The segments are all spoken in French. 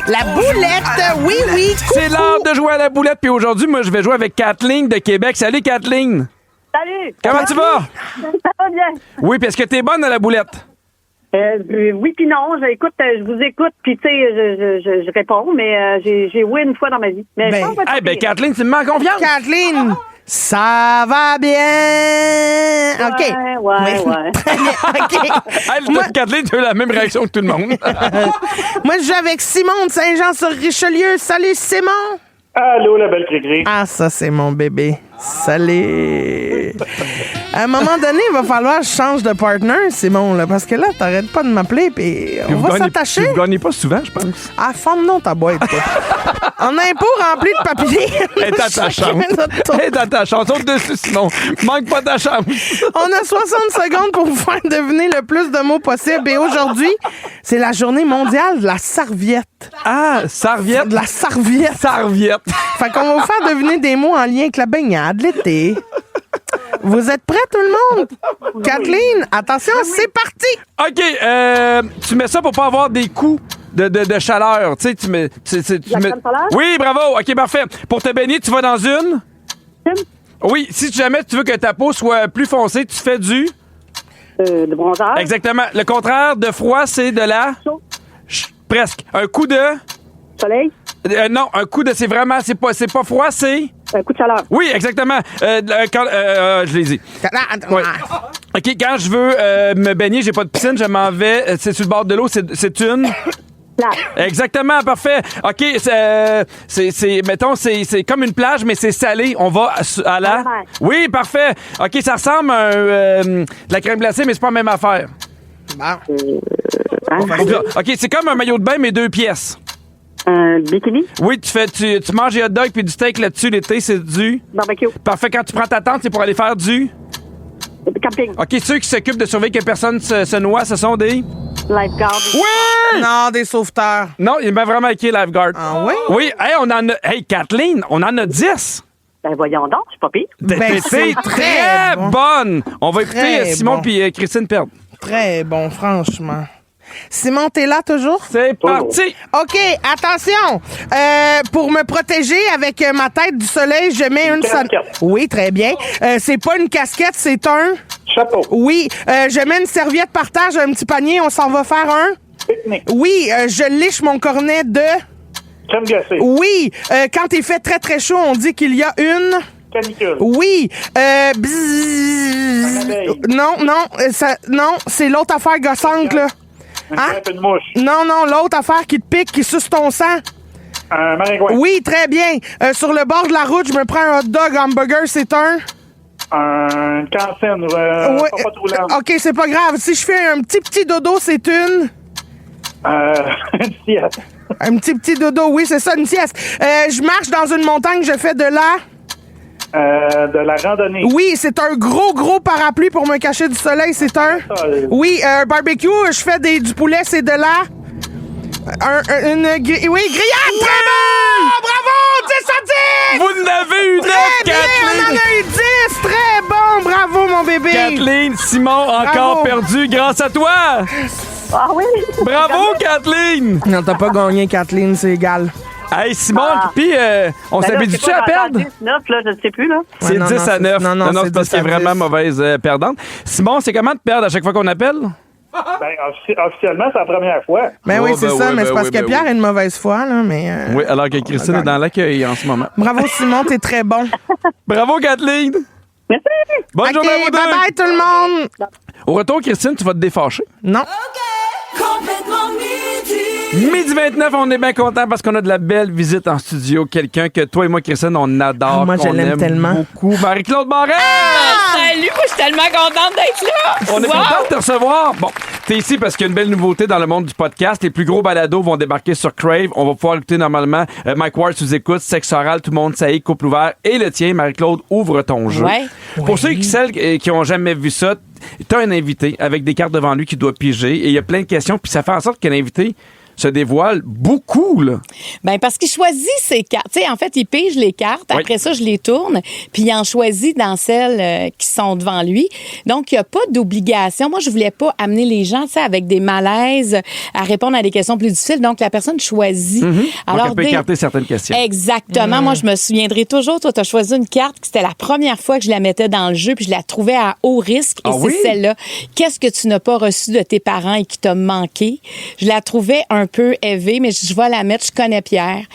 La boulette, oui, oui. C'est l'heure de jouer à la boulette. Puis aujourd'hui, moi, je vais jouer avec Kathleen de Québec. Salut, Kathleen. Salut! Comment tu vas? Ça va bien? Oui, puis est-ce que t'es bonne à la boulette? Oui puis non. Je vous écoute, puis tu sais, je réponds, mais j'ai oui une fois dans ma vie. Mais je pense que Eh ben, Kathleen, tu me mets en confiance. Kathleen, ça va bien. OK. Ouais. Très bien, OK. Hey, Kathleen, tu as eu la même réaction que tout le monde. Moi, je joue avec Simon de Saint-Jean-sur-Richelieu. Salut, Simon. Allô, la belle Cricri. Ah, ça, c'est mon bébé. Salut. À un moment donné, il va falloir que je change de partner, Simon, là, parce que là, t'arrêtes pas de m'appeler, puis on va s'attacher. Vous gagnez pas souvent, je pense. Ah, forme non ta boîte, toi. En impôt rempli de papiers. Elle est à ta chance. Saute dessus, sinon. Manque pas ta chance. On a 60 secondes pour vous faire deviner le plus de mots possible. Et aujourd'hui, c'est la journée mondiale de la serviette. Ah, serviette. De la serviette. Serviette. Fait qu'on va vous faire deviner des mots en lien avec la baignade, l'été. Vous êtes prêts, tout le monde? Kathleen, attention, c'est parti! OK, tu mets ça pour pas avoir des coups de chaleur. Tu sais, tu mets... crème solaire? Oui, bravo. OK, parfait. Pour te baigner, tu vas dans une... Oui, si jamais tu veux que ta peau soit plus foncée, tu fais du... De bronzage. Exactement. Le contraire de froid, c'est de la... Chaud. Presque. Un coup de... Soleil. Non, un coup de... C'est vraiment... C'est pas froid, c'est... Un coup de chaleur. Oui, exactement. Je l'ai dit. Ouais. OK, quand je veux me baigner, j'ai pas de piscine, je m'en vais. C'est sur le bord de l'eau, c'est une... Plage. Exactement, parfait. OK, mettons, c'est comme une plage, mais c'est salé. On va à la... À la mer. Oui, parfait. OK, ça ressemble à de la crème glacée, mais c'est pas la même affaire. OK, c'est comme un maillot de bain, mais 2 pièces. Un bikini. Oui, tu manges des hot dogs puis du steak là-dessus l'été, c'est du... Barbecue. Parfait, quand tu prends ta tente, c'est pour aller faire du... Camping. OK, ceux qui s'occupent de surveiller que personne se noie, ce sont des... Lifeguard. Oui! Non, des sauveteurs. Non, il m'a vraiment écrit lifeguard. Ah oui? Oui, hey, on en a... Hey, Kathleen, on en a 10. Ben voyons donc, c'est pas pire. C'est c'est très bon. bonne. On va écouter Très Simon bon. puis Christine perdre. Très bon, franchement. Simon, t'es là toujours? C'est parti. OK, attention. Pour me protéger avec ma tête du soleil, je mets une... casquette. Oui, très bien. C'est pas une casquette, c'est un... Chapeau. Oui, je mets une serviette par terre, j'ai un petit panier, on s'en va faire un... Pique-nique. Oui, je liche mon cornet de... Crème glacée. Oui, quand il fait très, très chaud, on dit qu'il y a une... Canicule. Oui, Un bzzz... abeille. Non, c'est l'autre affaire gossante, là. Une Hein? crêpe, une mouche. Non, l'autre affaire qui te pique, qui suce ton sang. Un maringouin. Oui, très bien. Sur le bord de la route, je me prends un hot dog hamburger, c'est un... Une cantine. Oui, Pas trop lent. OK, c'est pas grave. Si je fais un petit dodo, c'est une... Une sieste. Un petit dodo, oui, c'est ça, une sieste. Je marche dans une montagne, je fais de la... De la randonnée. Oui, c'est un gros parapluie pour me cacher du soleil, c'est un... Oui, un barbecue, je fais du poulet, c'est de la... Oui, grillade, très bon! Bravo, 10 à 10! Vous en avez une Très autre, bien, on en Kathleen. a eu 10, très bon, bravo, mon bébé! Kathleen, Simon, encore Bravo. perdu grâce à toi. Ah oui? Bravo, Kathleen. Non, t'as pas gagné, Kathleen, c'est égal. Hey, Simon, puis on Ben là, s'habitue c'est quoi, à perdre? 10, 9, là, je ne sais plus, là. C'est non, 10 non, à 9. non, c'est c'est parce 10 qu'elle est à vraiment 10. mauvaise perdante. Simon, c'est comment de perdre à chaque fois qu'on appelle? Officiellement, c'est la première fois. Ben Oh, oui, c'est ben ça, oui, mais c'est ben parce oui, que ben Pierre oui. a une mauvaise foi, là, mais... Oui, alors que Christine est dans l'accueil en ce moment. Bravo, Simon, t'es très bon. Bravo, Kathleen. Merci. Bonne OK, journée à vous deux. bye-bye, tout le monde! Au retour, Christine, tu vas te défâcher. Non. Complètement midi. Midi 29, on est bien content parce qu'on a de la belle visite en studio. Quelqu'un que toi et moi, Christine, on adore. Ah, moi, je qu'on l'aime aime tellement. beaucoup. Marie-Claude Barrette! Salut, moi, je suis tellement contente d'être là. On est Wow! content de te recevoir. Bon, t'es ici parce qu'il y a une belle nouveauté dans le monde du podcast. Les plus gros balados vont débarquer sur Crave. On va pouvoir écouter normalement Mike Ward sous écoute, Sexe oral, Tout le monde sait, Couple ouvert et le tien. Marie-Claude, ouvre ton jeu. Ouais. Pour celles qui ont jamais vu ça, t'as un invité avec des cartes devant lui qui doit piger et il y a plein de questions puis ça fait en sorte que l'invité se dévoile beaucoup, là. Ben parce qu'il choisit ses cartes. Tu sais, en fait, il pige les cartes. Oui. Après ça, je les tourne. Puis il en choisit dans celles qui sont devant lui. Donc, il n'y a pas d'obligation. Moi, je voulais pas amener les gens, tu sais, avec des malaises à répondre à des questions plus difficiles. Donc, la personne choisit. Donc, elle peut écarter certaines questions. Exactement. Moi, je me souviendrai toujours. Toi, tu as choisi une carte qui c'était la première fois que je la mettais dans le jeu, puis je la trouvais à haut risque. Et c'est celle-là. Qu'est-ce que tu n'as pas reçu de tes parents et qui t'a manqué? Je la trouvais un peu élevée, mais je vais la mettre. Je connais Pierre.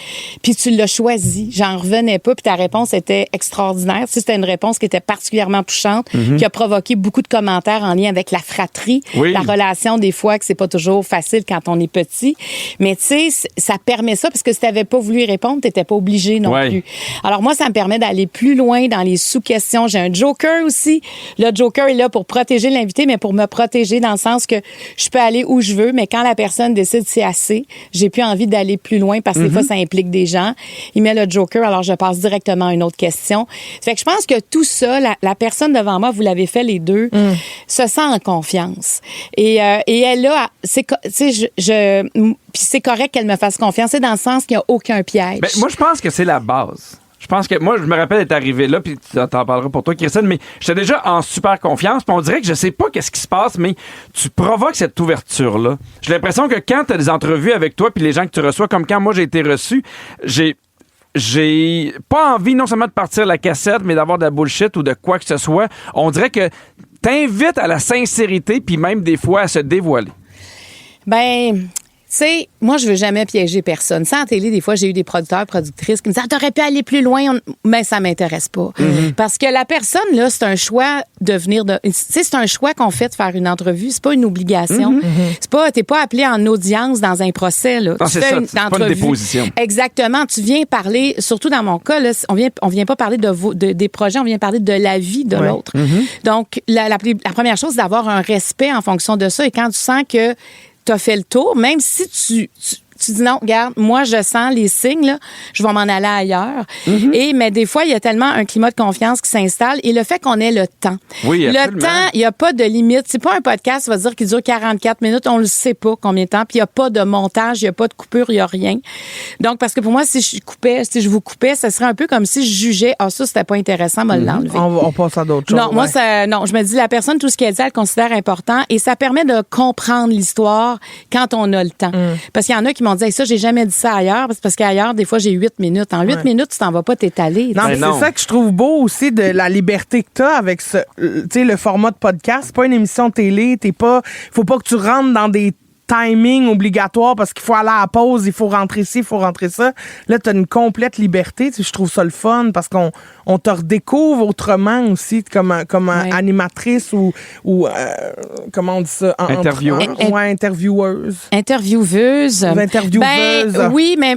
Puis tu l'as choisi. J'en revenais pas. Puis ta réponse était extraordinaire. Tu sais, c'était une réponse qui était particulièrement touchante, qui a provoqué beaucoup de commentaires en lien avec la fratrie, la relation des fois que c'est pas toujours facile quand on est petit. Mais tu sais, ça permet ça parce que si t'avais pas voulu y répondre, t'étais pas obligé non plus. Alors moi, ça me permet d'aller plus loin dans les sous-questions. J'ai un joker aussi. Le joker est là pour protéger l'invité, mais pour me protéger dans le sens que je peux aller où je veux, mais quand la personne décide c'est assez, j'ai plus envie d'aller plus loin parce que des fois, ça implique des gens. Il met le joker, alors je passe directement à une autre question. Ça fait que je pense que tout ça, la personne devant moi, vous l'avez fait les deux, se sent en confiance. Et elle a, puis c'est correct qu'elle me fasse confiance. C'est dans le sens qu'il n'y a aucun piège. Ben, moi, je pense que c'est la base. Je pense que moi, je me rappelle d'être arrivé là, puis t'en parleras pour toi, Christine, mais j'étais déjà en super confiance, puis on dirait que je sais pas qu'est-ce qui se passe, mais tu provoques cette ouverture-là. J'ai l'impression que quand t'as des entrevues avec toi, puis les gens que tu reçois, comme quand moi j'ai été reçu, j'ai pas envie non seulement de partir la cassette, mais d'avoir de la bullshit ou de quoi que ce soit. On dirait que t'invites à la sincérité, puis même des fois à se dévoiler. Ben... Tu sais, moi, je veux jamais piéger personne. Ça, en télé, des fois, j'ai eu des producteurs, productrices qui me disent « Ah, t'aurais pu aller plus loin. » Mais ça m'intéresse pas. Parce que la personne, là, c'est un choix de venir de... Tu sais, c'est un choix qu'on fait de faire une entrevue. C'est pas une obligation. C'est pas... T'es pas appelé en audience dans un procès, là. Non, c'est ça. C'est pas une déposition. Exactement. Tu viens parler, surtout dans mon cas, là, on vient pas parler des projets, on vient parler de la vie de l'autre. Donc, la première chose, c'est d'avoir un respect en fonction de ça. Et quand tu sens que t'as fait le tour, même si tu dis non, regarde, moi, je sens les signes, là, je vais m'en aller ailleurs. Mais des fois, il y a tellement un climat de confiance qui s'installe et le fait qu'on ait le temps. Oui, le temps, il n'y a pas de limite. C'est pas un podcast, ça va dire qu'il dure 44 minutes, on le sait pas combien de temps, puis il n'y a pas de montage, il n'y a pas de coupure, il n'y a rien. Donc, parce que pour moi, si je vous coupais, ça serait un peu comme si je jugeais, ça, c'était pas intéressant, me l'enlever. On passe à d'autres choses. Non, moi, je me dis, la personne, tout ce qu'elle dit, elle considère important et ça permet de comprendre l'histoire quand on a le temps. Parce qu'il y en a qui m'ont dit, ça, j'ai jamais dit ça ailleurs, parce qu'ailleurs, des fois, j'ai 8 minutes. En 8 minutes, tu t'en vas pas t'étaler. Non, mais c'est ça que je trouve beau aussi de la liberté que tu as avec le format de podcast. C'est pas une émission de télé. Faut pas que tu rentres dans des timing obligatoire parce qu'il faut aller à la pause, il faut rentrer ci, il faut rentrer ça. Là, t'as une complète liberté. Je trouve ça le fun parce qu'on te redécouvre autrement aussi comme animatrice ou comment on dit ça? Intervieweuse. Intervieweuse. Intervieweuse. Ben, oui, mais...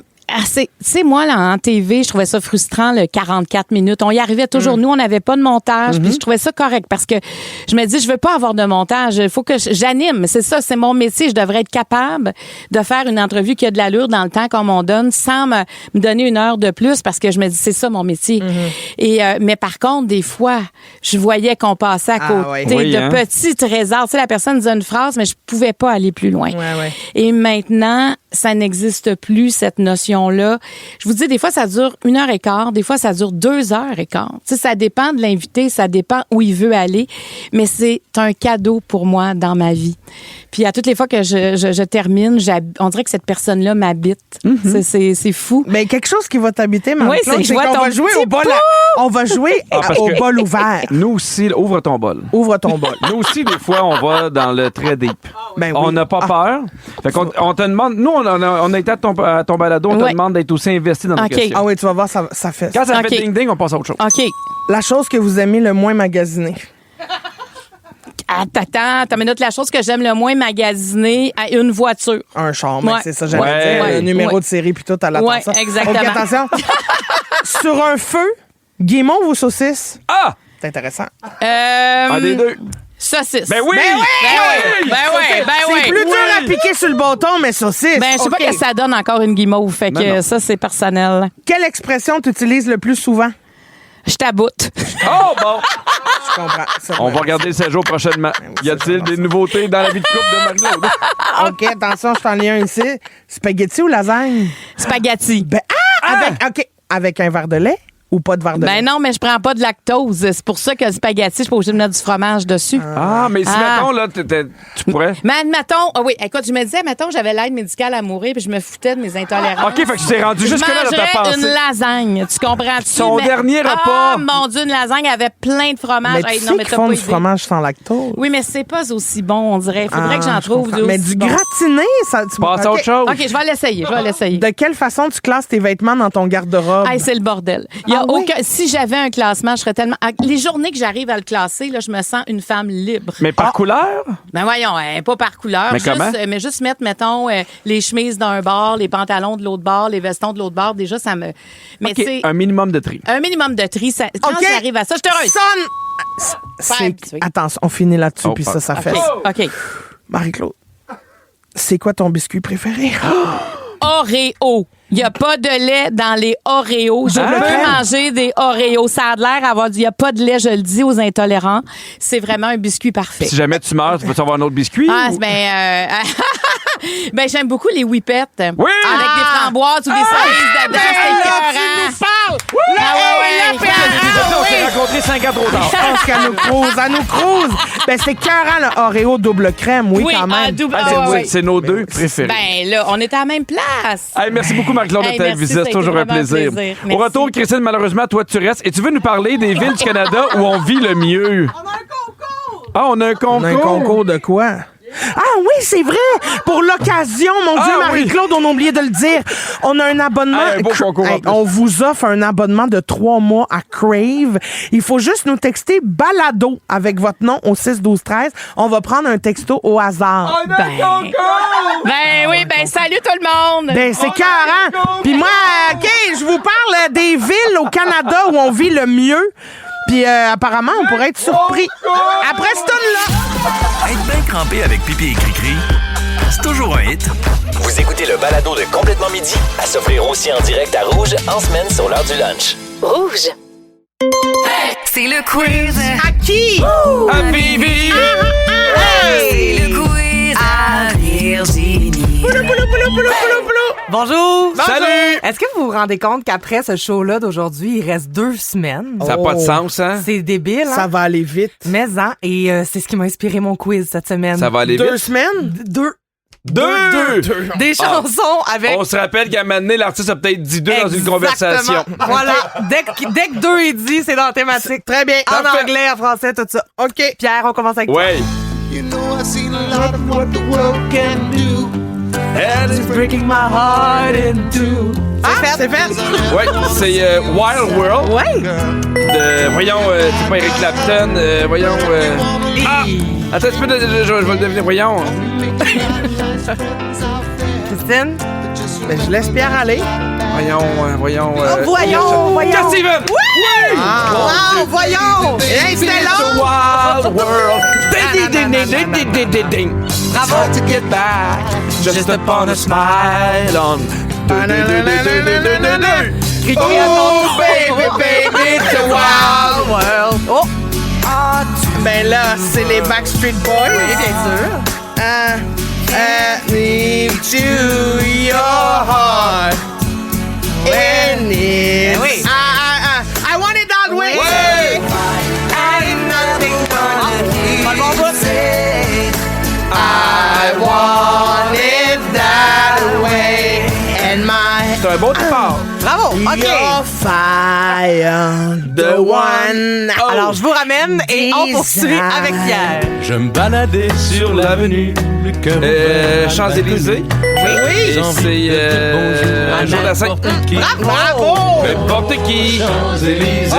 Tu sais, moi, là, en TV, je trouvais ça frustrant, le 44 minutes. On y arrivait toujours. Nous, on n'avait pas de montage. Puis je trouvais ça correct parce que je me dis, je veux pas avoir de montage. Il faut que j'anime. C'est ça, c'est mon métier. Je devrais être capable de faire une entrevue qui a de l'allure dans le temps qu'on m'en donne sans me donner une heure de plus parce que je me dis, c'est ça mon métier. Mais par contre, des fois, je voyais qu'on passait à côté de petits trésors. Tu sais, la personne disait une phrase, mais je pouvais pas aller plus loin. Et maintenant, ça n'existe plus, cette notion-là. Je vous dis, des fois, ça dure 1h15, des fois, ça dure 2h15. Tu sais, ça dépend de l'invité, ça dépend où il veut aller, mais c'est un cadeau pour moi dans ma vie. Puis à toutes les fois que je termine, on dirait que cette personne-là m'habite. C'est fou. Mais quelque chose qui va t'habiter, Marie-Claude, c'est qu'on va jouer au bol. On va jouer au bol ouvert. Nous aussi, ouvre ton bol. Ouvre ton bol. Nous aussi, des fois, on va dans le très deep. Ben oui. On n'a pas peur. Fait qu'on on te demande, nous, on a été à ton balado, on te demande d'être aussi investi dans nos questions. Ah oui, tu vas voir, ça fait Quand ça fait ding-ding, on passe à autre chose. OK. La chose que vous aimez le moins magasiner. Attends, mais la chose que j'aime le moins magasiner à une voiture. Un char, c'est ça, j'allais dire. Le numéro de série puis tout à l'attention. Oui, exactement. OK, attention. Sur un feu, guimauve ou saucisse? Ah! C'est intéressant. Un des deux. Saucisse. Ben oui! C'est plus dur à piquer sur le bâton, mais saucisse. Ben, je sais pas que ça donne encore une guimauve. Fait que ça, c'est personnel. Quelle expression tu utilises le plus souvent? Je t'aboute. Oh, bon! Je comprends. Ça On va regarder le séjour prochainement. Y a-t-il des nouveautés dans la vie de couple de Marie-Claude? OK, attention, je t'en lis un ici. Spaghetti ou lasagne? Spaghetti. Ben, avec un verre de lait ou pas de verre de lait? Ben non, mais je prends pas de lactose. C'est pour ça que le spaghetti, je suis pas obligée de mettre du fromage dessus. Ah, mais si, mettons, là, tu pourrais... Mais admettons, oui, écoute, je me disais, mettons, j'avais l'aide médicale à mourir puis je me foutais de mes intolérances. OK, fait que tu t'es rendu jusque-là dans ta Je mangerais pensée. une lasagne, tu comprends-tu? Son dernier repas. Ah, mon Dieu, une lasagne avait plein de fromage. Mais Hey, tu non, sais mais qu'ils t'as font pas du idée. fromage sans lactose. Oui, mais c'est pas aussi bon, on dirait. Il faudrait que j'en je trouve comprends. Mais du bon. gratiné, ça... Passe à OK. autre chose. OK, je vais l'essayer. De quelle façon tu classes tes vêtements dans ton garde-robe? Hey, c'est le bordel. Il y a Ah oui? aucun. Si j'avais un classement, je serais tellement. Les journées que j'arrive à le classer, là, je me sens une femme libre. Mais par couleur? Ben voyons, pas par couleur. Mais comment? Mais juste mettre, mettons, les chemises d'un bord, les pantalons de l'autre bord, les vestons de l'autre bord. Déjà, ça me. Mais OK, c'est un minimum de tri. un minimum de tri. Quand OK. j'arrive à ça, je te heureuse. C'est... habituée. Attention, on finit là-dessus, Oh, puis ça fait... OK. Marie-Claude, c'est quoi ton biscuit préféré? Oreo. Il n'y a pas de lait dans les Oreos. Je Ah. peux manger des Oreos. Ça a l'air d'avoir il n'y a pas de lait, je le dis aux intolérants. C'est vraiment un biscuit parfait. Si jamais tu meurs, tu vas avoir un autre biscuit? Ah, ou- ben j'aime beaucoup les whippets. Oui! Avec des framboises ou des cerises dedans. C'est écœurant. Ah ouais, On s'est rencontrés 5 ans trop tard. Je pense qu'elle nous crouse. Ben, c'est écœurant, le Oreo double crème, oui, quand même. double. Ah, c'est nos deux préférés. Ben là, on est à la même place. Hey, merci beaucoup, Marie-Claude, de Hey, ta merci, visite. ça a C'est été toujours un vraiment un plaisir. plaisir. Au Merci. retour, Christine, malheureusement, toi, tu restes. Et tu veux nous parler des villes du Canada où on vit le mieux? On a un concours! Ah, on a un concours? On a un concours de quoi? Ah oui, c'est vrai! Pour l'occasion, mon Dieu, Ah, Marie-Claude, on a oublié de le dire. On a un abonnement. Ah, un beau concours en plus. On vous offre un abonnement de 3 mois à Crave. Il faut juste nous texter balado avec votre nom au 6-12-13. On va prendre un texto au hasard. On a un concours! Ben oui, ben salut tout le monde. Ben, c'est carré. Puis moi, OK, je vous parle des villes au Canada où on vit le mieux. Puis apparemment, on pourrait être surpris. Après ce tune-là. Être bien crampé avec Pipi et Cricri, c'est toujours un hit. Vous écoutez le balado de Complètement Midi à s'offrir aussi en direct à Rouge en semaine sur l'heure du lunch. Rouge. C'est le quiz. À qui? À Vivi! C'est le quiz à Virginie. Bonjour! Salut! Est-ce que vous vous rendez compte qu'après ce show-là d'aujourd'hui, il reste 2 semaines? Ça n'a pas de sens, hein? C'est débile, hein? Ça va aller vite. Mais, hein? Et c'est ce qui m'a inspiré mon quiz cette semaine. Ça va aller 2 vite. semaines? Deux. Deux! Des chansons avec... On se rappelle qu'à un moment donné, l'artiste a peut-être dit deux dans une Exactement. conversation. Voilà. Dès que 2 est dit, c'est dans la thématique. Très bien. En Parfait. anglais, en français, tout ça. OK. Pierre, on commence avec toi. Ouais. C'est fait. Ouais, c'est Wild World. Ouais. Voyons, c'est pas Eric Clapton. Voyons. Ah! Attends un petit peu, je vais le devenir. Voyons. Christine? Ben, je laisse Pierre aller. Voyons. voyons. Cat Steven! Wow, voyons! Hey, c'était long. Wild World. Ding, ding, ding, ding, ding, ding, ding, ding. Bravo. To get back, just upon a smile on. Oh, baby, it's a wild world. Oh! Ben là, c'est les Backstreet Boys. Oui, bien sûr. Leave to your heart. And it. Ben oui. I want it that way. Ouais. Pas le bon bout. I want it that way. And my. C'est un beau départ. Bravo. OK. Your fire, the one. Oh. Alors, je vous ramène et on poursuit avec Pierre. Je me baladais sur l'avenue, le cœur Champs-Élysées. Oui. Et c'est un jour de la Sainte. Bravo. N'importe qui. Champs-Élysées.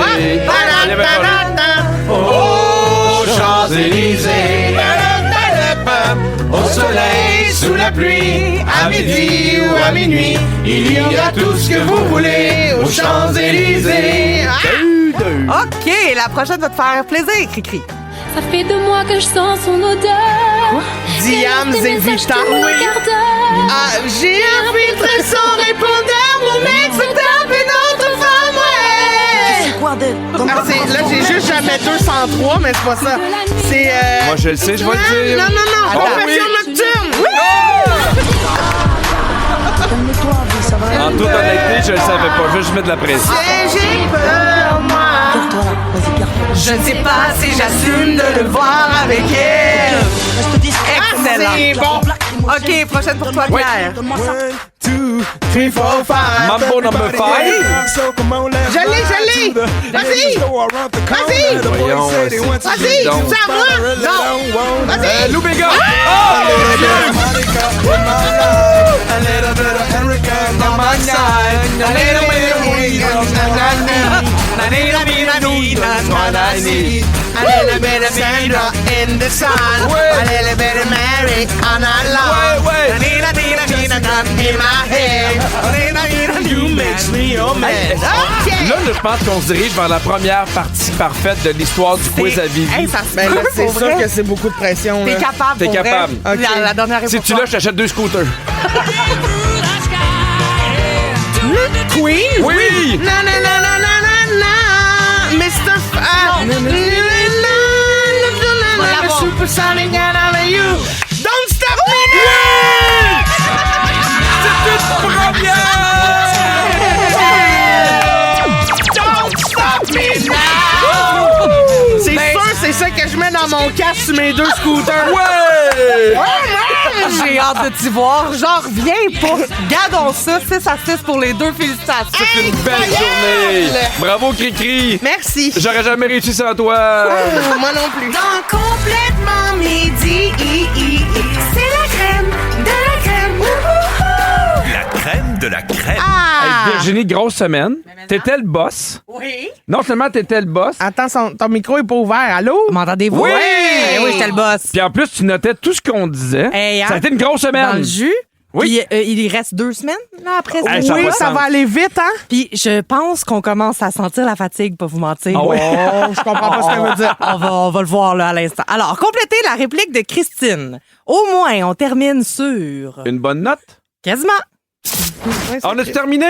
Oh, Champs-Élysées. Au soleil, sous la pluie, à midi ou à minuit, il y a tout ce que vous voulez aux Champs-Élysées. OK, la prochaine va te faire plaisir, Cricri. Ça fait 2 mois que je sens son odeur. Diams et Vita. Oui. J'ai infiltré son répondeur. Mon mec se tape une autre femme, ouais. Là, j'ai juste jamais 203, mais c'est pas ça. C'est. Moi, je le sais, je vais le dire. Non. Confession nocturne. En toute honnêteté, je le savais pas. Je vais juste mettre de la pression. J'ai peur, moi. Je ne sais pas si j'assume de le voir avec elle. Excellent. C'est bon. OK, prochaine pour toi, Pierre. 1, 2, 3, 4, 5. Mambo number 5. Je l'ai. Vas-y. Voyons, Vas-y. donc. C'est à moi. Non. Vas-y. Lou Béga. Là, je pense qu'on se dirige vers la première partie parfaite de l'histoire du quiz à Vivi. Hey, ça se Ben peut, là, c'est pour sûr vrai. que c'est beaucoup de pression. T'es là. capable, T'es pour vrai. capable. OK. La dernière Si réponse. tu l'as, je t'achète 2 scooters. Queen? Oui! Na. Mr. Supersonic and all of you. Don't stop me now! C'est une première! Don't stop me now! C'est sûr, c'est ça que je mets dans mon casque sur mes 2 scooters. Ouais! J'ai hâte de t'y voir. J'en reviens pas. Gardons ça. 6-6 pour les deux. Félicitations. C'est une belle journée! Bravo, Cricri! Merci. J'aurais jamais réussi sans toi! Moi non plus. Dans Complètement Midi, c'est la crème de la crème. La crème de la crème. Hey, Virginie, grosse semaine. T'étais le boss. Oui. Non seulement t'étais le boss, Attends, ton micro est pas ouvert. Allô? M'entendez-vous? Oui! Oui, j'étais le boss. puis en plus, tu notais tout ce qu'on disait. Hey, hein? Ça a été une grosse semaine. Dans le jus. Oui. Puis il reste 2 semaines là, après ça. Hey, ça Oui, va ça sens. va aller vite, hein? Puis je pense qu'on commence à sentir la fatigue, pas vous mentir. Ah oui? Oh, je comprends pas ce qu'elle veut dire. On va le voir là à l'instant. Alors, complétez la réplique de Christine. Au moins, on termine sur... Une bonne note? Quasiment. On a terminé?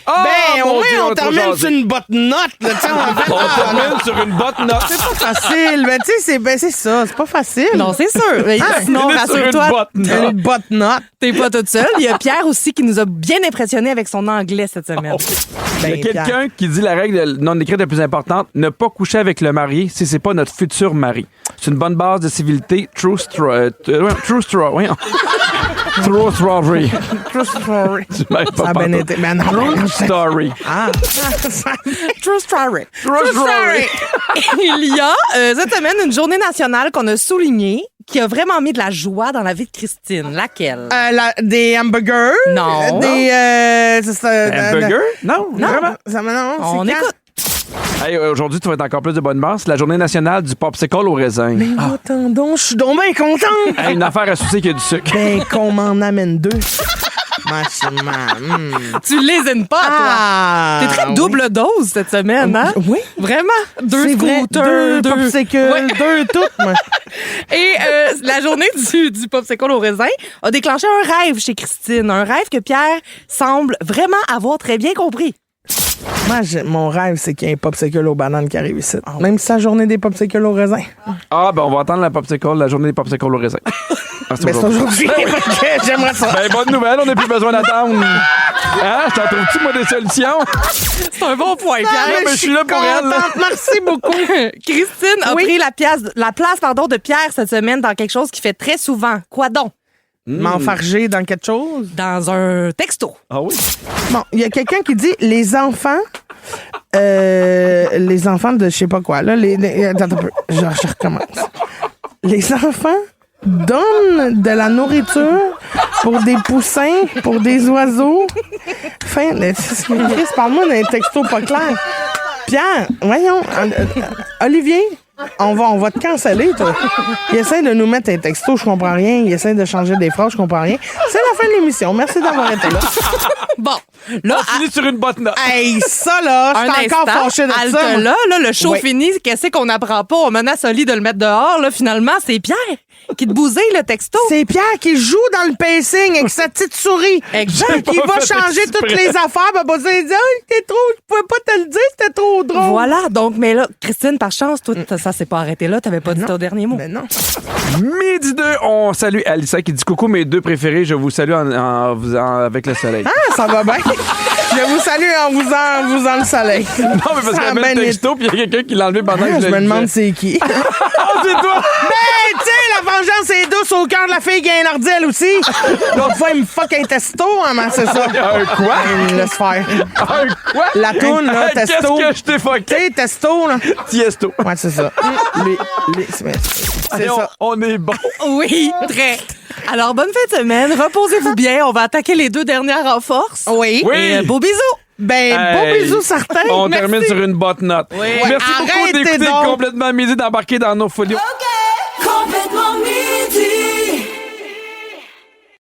Ah, Ben, mon au Dieu, moins, on a trop termine jasé. sur une bonne note, là. Tu sais, On termine sur une bonne note. c'est pas facile. Ben, tu sais, c'est ça. C'est pas facile. Non, c'est sûr. Mais sinon, Terminer sur une rassure-toi, bonne note. Une bonne note. t'es pas toute seule. Il y a Pierre aussi qui nous a bien impressionné avec son anglais cette semaine. Il y a quelqu'un qui dit la règle non écrite la plus importante, ne pas coucher avec le marié si c'est pas notre futur mari. C'est une bonne base de civilité. True story. True strawberry. True story. Tu m'aides pas Ça a bien pantoute. été. Ben non. True story. Ah. True story. True story. Il y a cette semaine une journée nationale qu'on a soulignée qui a vraiment mis de la joie dans la vie de Christine. Laquelle? Des hamburgers. Non. Des. c'est ça, Hamburger? Non, vraiment? Non, On c'est quand? écoute. Hey, aujourd'hui, tu vas être encore plus de bonne humeur. C'est la journée nationale du popsicle au raisin. Mais attends donc, je suis donc bien contente. Hey, une affaire à soucier qu'il y a du sucre. Ben, qu'on m'en amène 2. Tu lésines pas, Ah! toi. T'es très double dose cette semaine, hein? Oui. Vraiment? 2 C'est vrai, scooters, 2 popsicles, Ouais. 2 toutes, moi. Et la journée du popsicle au raisin a déclenché un rêve chez Christine. Un rêve que Pierre semble vraiment avoir très bien compris. Moi, mon rêve, c'est qu'il y ait un popsicle aux bananes qui arrive ici. Même si c'est la journée des popsicles au raisin. Ah, ben on va attendre la journée des popsicles au raisin. Ah, Mais c'est aujourd'hui. Ok, j'aimerais ça. Ben, bonne nouvelle, on n'a plus besoin d'attendre. Hein? Je t'en trouve-tu, moi, des solutions? C'est un bon point, Pierre. Ah, mais je suis là pour elle, là. contente. Merci beaucoup. Christine a pris la place de Pierre cette semaine dans quelque chose qu'il fait très souvent. Quoi donc? M'enfarger dans quelque chose. Dans un texto. Ah oui? Bon, il y a quelqu'un qui dit les enfants de je sais pas quoi. Là, attends un peu. Je recommence. Les enfants donnent de la nourriture pour des poussins, pour des oiseaux. Chris, parle-moi d'un texto pas clair. Pierre, voyons. Olivier, on va te canceller, toi. Il essaie de nous mettre un texto, je comprends rien. Il essaie de changer des phrases, je comprends rien. C'est la fin de l'émission. Merci d'avoir été là. Bon, là, On finit sur une bonne note. Hey, ça, là, je suis encore fâchée de ça. halte moi. là, le show Oui. fini, qu'est-ce qu'on n'apprend pas? On menace Oli de le mettre dehors, là, finalement, c'est Pierre qui te bousille le texto. C'est Pierre qui joue dans le pacing avec sa petite souris. Exact. Qui va changer toutes les affaires. Ben, il dit, c'était trop, je pouvais pas te le dire, c'était trop drôle. Voilà, donc, mais là, Christine, par chance, toi, ça s'est pas arrêté là, t'avais pas dit ton dernier mot. Ben non. Midi 2, on salue Alissa qui dit coucou mes deux préférés, je vous salue avec le soleil. Ah, ça va bien. Je vous salue en vous en le soleil. Non, mais parce qu'elle met le texto, puis il y a quelqu'un qui l'a enlevé pendant que je Je me demande c'est qui. Oh, c'est toi! Ben, tu sais, la vengeance est douce au cœur de la fille qui a un ordi, elle aussi. L'autre fois, il me fuck un testo, hein, mais c'est ça. Un quoi? Laisse faire. Un quoi? La toune, là, testo. Qu'est-ce que je t'ai fucké? Tu sais, testo, là. Tiesto. Ouais, c'est ça. C'est ça. On est bon. Oui, très. Alors, bonne fin de semaine. Reposez-vous bien. On va attaquer les 2 dernières en force. Oui. Et beaux bisous. Ben, beau bisous certains. On Merci. termine sur une botte note. Oui. Merci beaucoup Arrêtez d'écouter donc. Complètement Midi, d'embarquer dans nos folios.